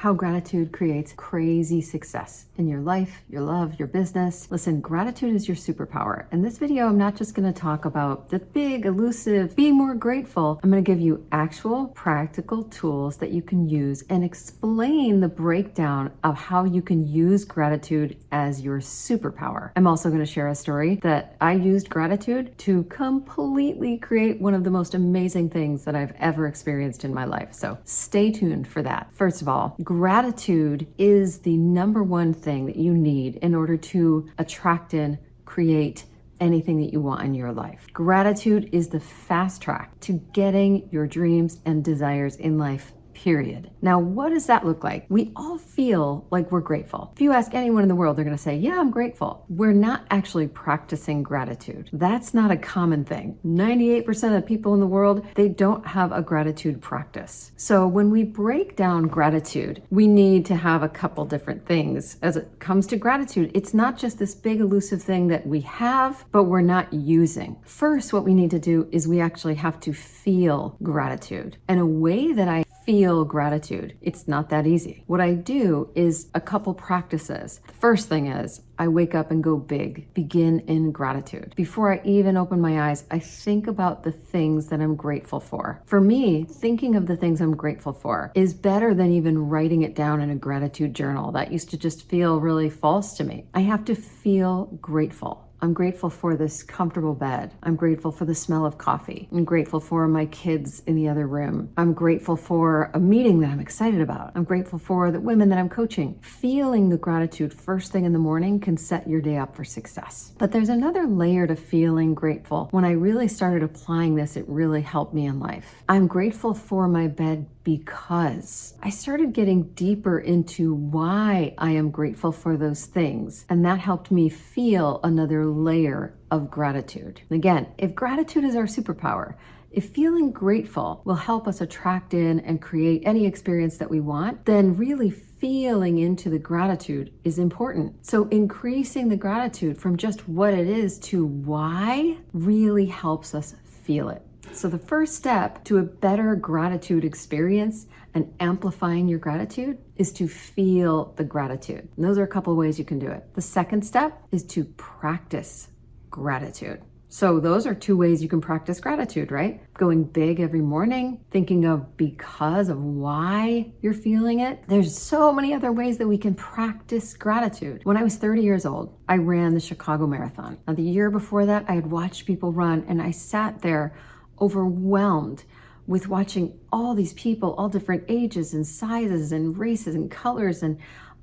how gratitude creates crazy success in your life, your love, your business. Listen, gratitude is your superpower. In this video, I'm not just going to talk about the big, elusive, be more grateful. I'm going to give you actual, practical tools that you can use and explain the breakdown of how you can use gratitude as your superpower. I'm also going to share a story that I used gratitude to completely create one of the most amazing things that I've ever experienced in my life. So stay tuned for that. First of all, gratitude is the number one thing that you need in order to attract and create anything that you want in your life. Gratitude is the fast track to getting your dreams and desires in life, period. Now, what does that look like? We all feel like we're grateful. If you ask anyone in the world, they're going to say, yeah, I'm grateful. We're not actually practicing gratitude. That's not a common thing. 98% of the people in the world, they don't have a gratitude practice. So when we break down gratitude, we need to have a couple different things. As it comes to gratitude, it's not just this big elusive thing that we have, but we're not using. First, what we need to do is we actually have to feel gratitude. And a way that I feel gratitude, it's not that easy. What I do is a couple practices. The first thing is I wake up and go big, begin in gratitude. Before I even open my eyes, I think about the things that I'm grateful for. For me, thinking of the things I'm grateful for is better than even writing it down in a gratitude journal. That used to just feel really false to me. I have to feel grateful. I'm grateful for this comfortable bed. I'm grateful for the smell of coffee. I'm grateful for my kids in the other room. I'm grateful for a meeting that I'm excited about. I'm grateful for the women that I'm coaching. Feeling the gratitude first thing in the morning can set your day up for success. But there's another layer to feeling grateful. When I really started applying this, it really helped me in life. I'm grateful for my bed because I started getting deeper into why I am grateful for those things. And that helped me feel another layer of gratitude. Again, if gratitude is our superpower, if feeling grateful will help us attract in and create any experience that we want, then really feeling into the gratitude is important. So increasing the gratitude from just what it is to why really helps us feel it. So the first step to a better gratitude experience and amplifying your gratitude is to feel the gratitude. And those are a couple of ways you can do it. The second step is to practice gratitude. So those are two ways you can practice gratitude, right? Going big every morning, thinking of because of why you're feeling it. There's so many other ways that we can practice gratitude. When I was 30 years old, I ran the Chicago Marathon. Now, the year before that, I had watched people run, and I sat there overwhelmed with watching all these people, all different ages and sizes and races and colors, and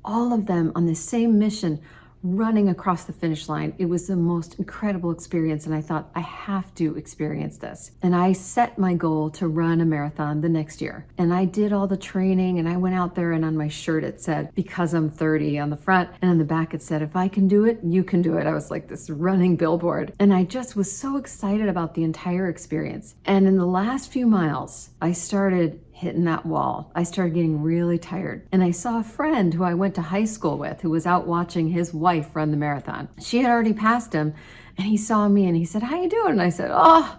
all of them on the same mission running across the finish line. It was the most incredible experience, and I thought, I have to experience this. And I set my goal to run a marathon the next year. And I did all the training, and I went out there, and on my shirt it said, because I'm 30 on the front, and on the back it said, if I can do it, you can do it. I was like this running billboard. And I just was so excited about the entire experience. And in the last few miles, I started hitting that wall. I started getting really tired. And I saw a friend who I went to high school with who was out watching his wife run the marathon. She had already passed him, and he saw me and he said, how you doing? And I said, oh,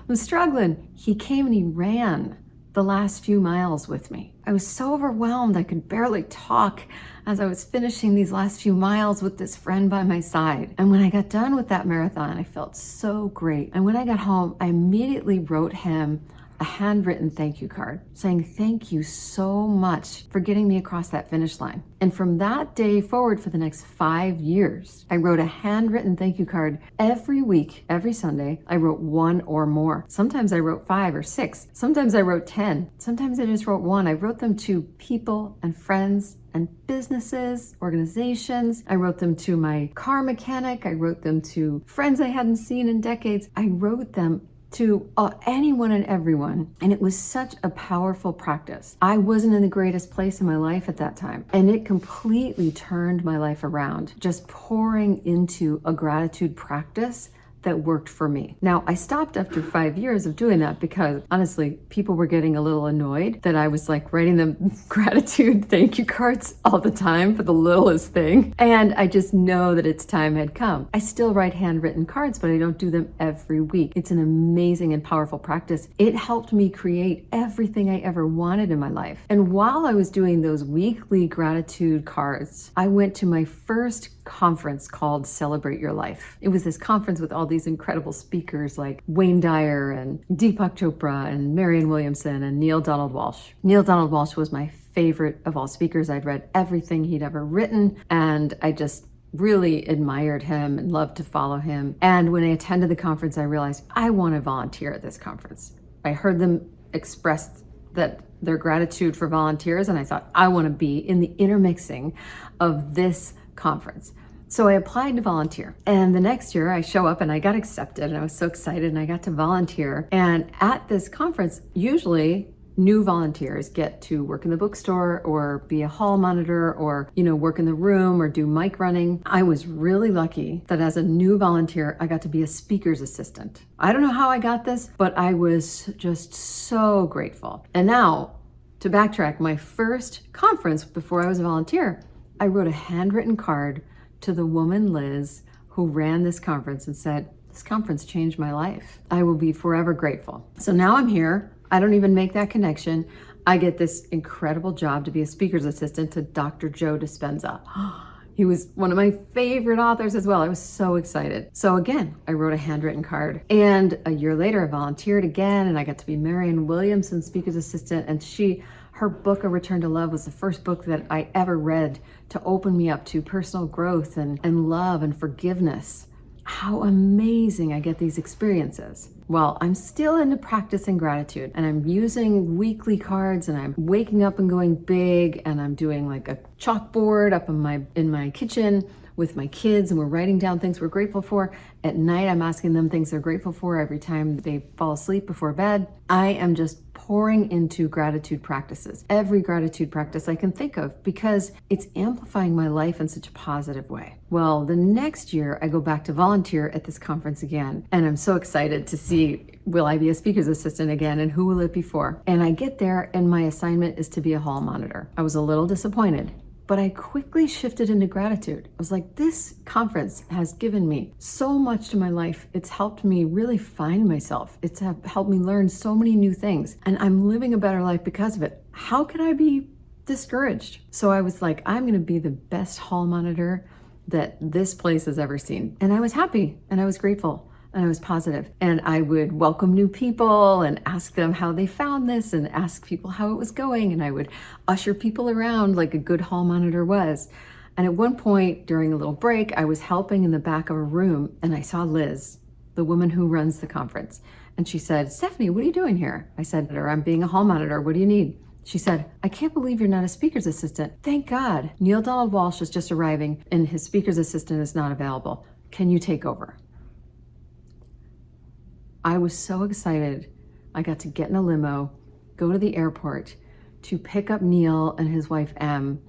I'm struggling. He came and he ran the last few miles with me. I was so overwhelmed I could barely talk as I was finishing these last few miles with this friend by my side. And when I got done with that marathon, I felt so great. And when I got home, I immediately wrote him a handwritten thank you card saying, thank you so much for getting me across that finish line. And from that day forward for the next 5 years, I wrote a handwritten thank you card every week, every Sunday. I wrote one or more. Sometimes I wrote 5 or 6. Sometimes I wrote 10. Sometimes I just wrote one. I wrote them to people and friends and businesses, organizations. I wrote them to my car mechanic. I wrote them to friends I hadn't seen in decades. I wrote them to anyone and everyone. And it was such a powerful practice. I wasn't in the greatest place in my life at that time. And it completely turned my life around. Just pouring into a gratitude practice that worked for me. Now, I stopped after 5 years of doing that because honestly, people were getting a little annoyed that I was like writing them gratitude thank you cards all the time for the littlest thing. And I just know that its time had come. I still write handwritten cards, but I don't do them every week. It's an amazing and powerful practice. It helped me create everything I ever wanted in my life. And while I was doing those weekly gratitude cards, I went to my first conference called Celebrate Your Life. It was this conference with all these incredible speakers like Wayne Dyer and Deepak Chopra and Marianne Williamson and Neil Donald Walsh. Neil Donald Walsh was my favorite of all speakers. I'd read everything he'd ever written, and I just really admired him and loved to follow him. And when I attended the conference, I realized I want to volunteer at this conference. I heard them express that their gratitude for volunteers, and I thought I want to be in the intermixing of this conference. So I applied to volunteer, and the next year I show up and I got accepted, and I was so excited, and I got to volunteer. And at this conference, usually new volunteers get to work in the bookstore or be a hall monitor or, work in the room or do mic running. I was really lucky that as a new volunteer, I got to be a speaker's assistant. I don't know how I got this, but I was just so grateful. And now, to backtrack, my first conference before I was a volunteer, I wrote a handwritten card to the woman, Liz, who ran this conference and said, "This conference changed my life. I will be forever grateful." So now I'm here. I don't even make that connection. I get this incredible job to be a speaker's assistant to Dr. Joe Dispenza. He was one of my favorite authors as well. I was so excited. So again, I wrote a handwritten card. And a year later, I volunteered again, and I got to be Marianne Williamson's speaker's assistant. And her book, A Return to Love, was the first book that I ever read to open me up to personal growth and love and forgiveness. How amazing I get these experiences. Well, I'm still into practicing gratitude, and I'm using weekly cards, and I'm waking up and going big, and I'm doing like a chalkboard up in my kitchen with my kids, and we're writing down things we're grateful for. At night, I'm asking them things they're grateful for every time they fall asleep before bed. I am just pouring into gratitude practices, every gratitude practice I can think of, because it's amplifying my life in such a positive way. Well, the next year I go back to volunteer at this conference again, and I'm so excited to see, will I be a speaker's assistant again, and who will it be for? And I get there, and my assignment is to be a hall monitor. I was a little disappointed, but I quickly shifted into gratitude. I was like, this conference has given me so much to my life. It's helped me really find myself. It's helped me learn so many new things, and I'm living a better life because of it. How could I be discouraged? So I was like, I'm gonna be the best hall monitor that this place has ever seen. And I was happy, and I was grateful, and I was positive. And I would welcome new people and ask them how they found this, and ask people how it was going. And I would usher people around like a good hall monitor was. And at one point during a little break, I was helping in the back of a room, and I saw Liz, the woman who runs the conference. And she said, "Steffani, what are you doing here?" I said, "I'm being a hall monitor. What do you need?" She said, "I can't believe you're not a speaker's assistant. Thank God. Neil Donald Walsh is just arriving, and his speaker's assistant is not available. Can you take over?" I was so excited. I got to get in a limo, go to the airport to pick up Neil and his wife, Em,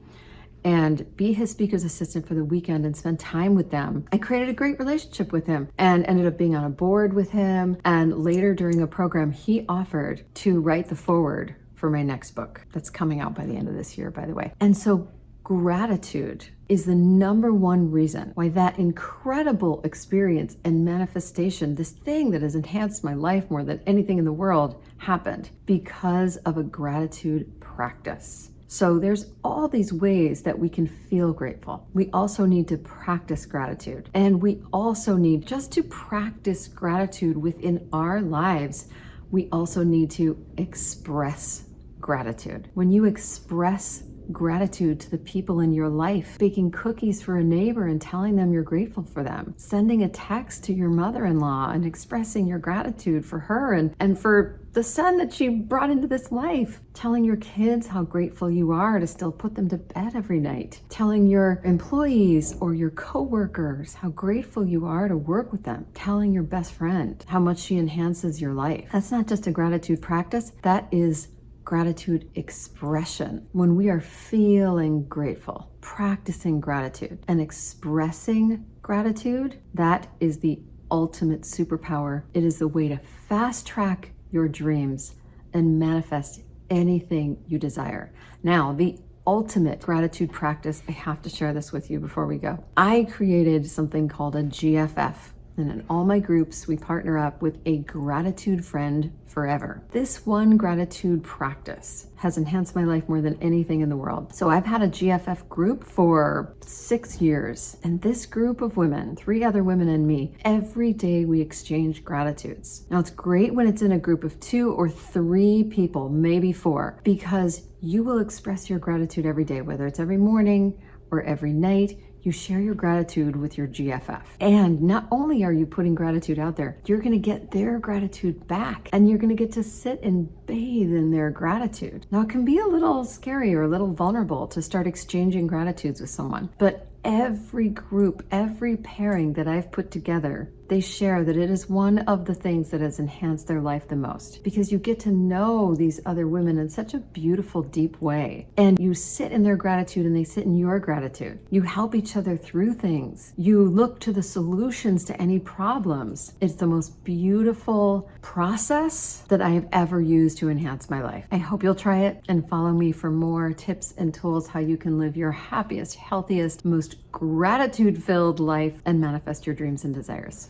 and be his speaker's assistant for the weekend and spend time with them. I created a great relationship with him and ended up being on a board with him. And later during a program, he offered to write the foreword for my next book that's coming out by the end of this year, by the way. And so gratitude is the number one reason why that incredible experience and manifestation, this thing that has enhanced my life more than anything in the world, happened because of a gratitude practice. So there's all these ways that we can feel grateful. We also need to practice gratitude. And we also need, just to practice gratitude within our lives, we also need to express gratitude. When you express gratitude to the people in your life, baking cookies for a neighbor and telling them you're grateful for them, sending a text to your mother-in-law and expressing your gratitude for her and for the son that she brought into this life, telling your kids how grateful you are to still put them to bed every night, telling your employees or your coworkers how grateful you are to work with them, telling your best friend how much she enhances your life. That's not just a gratitude practice, that is gratitude expression. When we are feeling grateful, practicing gratitude and expressing gratitude, that is the ultimate superpower. It is the way to fast track your dreams and manifest anything you desire. Now, the ultimate gratitude practice, I have to share this with you before we go. I created something called a GFF. And in all my groups, we partner up with a gratitude friend forever. This one gratitude practice has enhanced my life more than anything in the world. So I've had a GFF group for 6 years. And this group of women, 3 other women and me, every day we exchange gratitudes. Now it's great when it's in a group of 2 or 3 people, maybe 4, because you will express your gratitude every day, whether it's every morning or every night. You share your gratitude with your GFF. And not only are you putting gratitude out there, you're gonna get their gratitude back, and you're gonna get to sit and bathe in their gratitude. Now, it can be a little scary or a little vulnerable to start exchanging gratitudes with someone, but every group, every pairing that I've put together, they share that it is one of the things that has enhanced their life the most, because you get to know these other women in such a beautiful, deep way. And you sit in their gratitude and they sit in your gratitude. You help each other through things. You look to the solutions to any problems. It's the most beautiful process that I have ever used to enhance my life. I hope you'll try it and follow me for more tips and tools how you can live your happiest, healthiest, most gratitude-filled life and manifest your dreams and desires.